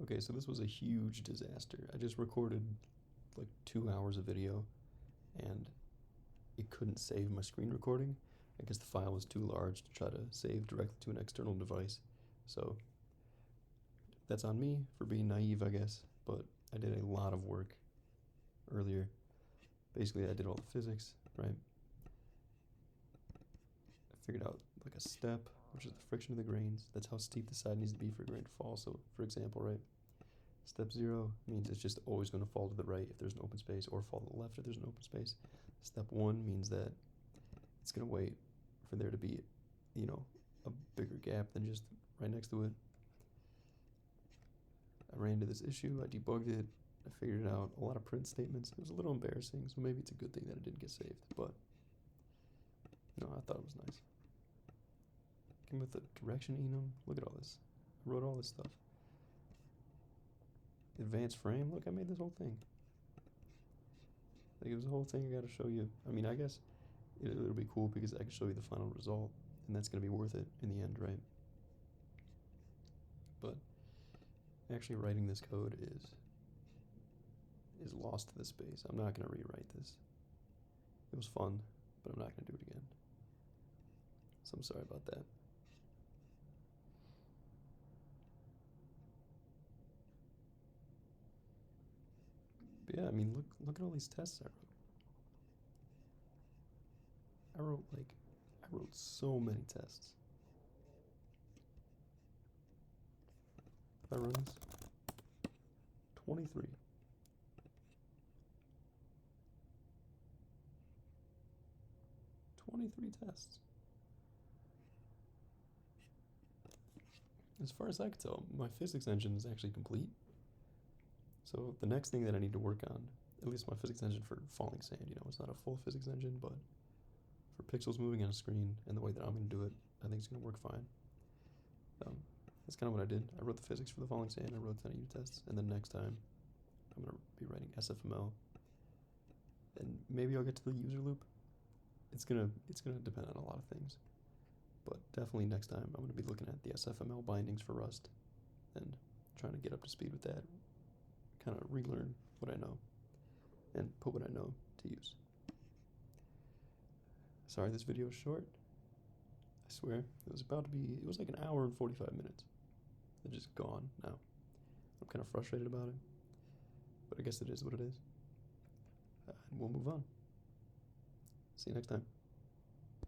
Okay, so this was a huge disaster. I just recorded like 2 hours of video and it couldn't save my screen recording. I guess the file was too large to try to save directly to an external device. So that's on me for being naive, I guess. But I did a lot of work earlier. Basically, I did all the physics, right? I figured out like a step, which is the friction of the grains. That's how steep the side needs to be for a grain to fall. So, for example, right? Step 0 means it's just always going to fall to the right if there's an open space, or fall to the left if there's an open space. Step 1 means that it's going to wait for there to be, a bigger gap than just right next to it. I ran into this issue, I debugged it, I figured it out, a lot of print statements. It was a little embarrassing, so maybe it's a good thing that it didn't get saved, but, I thought it was nice. Came with the direction enum, look at all this. I wrote all this stuff. Advanced frame, look, I made this whole thing. Like, it was a whole thing I gotta show you. I mean, I guess it'll be cool because I can show you the final result, and that's gonna be worth it in the end, right? But actually writing this code is lost to the space. I'm not gonna rewrite this. It was fun, but I'm not gonna do it again. So I'm sorry about that. But yeah, I mean, look at all these tests I wrote. I wrote so many tests. If I run this, 23. 23 tests. As far as I can tell, my physics engine is actually complete. So the next thing that I need to work on, at least my physics engine for falling sand, it's not a full physics engine, but for pixels moving on a screen and the way that I'm going to do it, I think it's going to work fine. That's kind of what I did. I wrote the physics for the falling sand, I wrote 10 unit tests, and then next time I'm going to be writing SFML. And maybe I'll get to the user loop. It's gonna depend on a lot of things. But definitely next time I'm going to be looking at the SFML bindings for Rust and trying to get up to speed with that, kind of relearn what I know and put what I know to use. Sorry this video is short. I swear, it was like an hour and 45 minutes. It's just gone now. I'm kind of frustrated about it, but I guess it is what it is. And we'll move on. See you next time.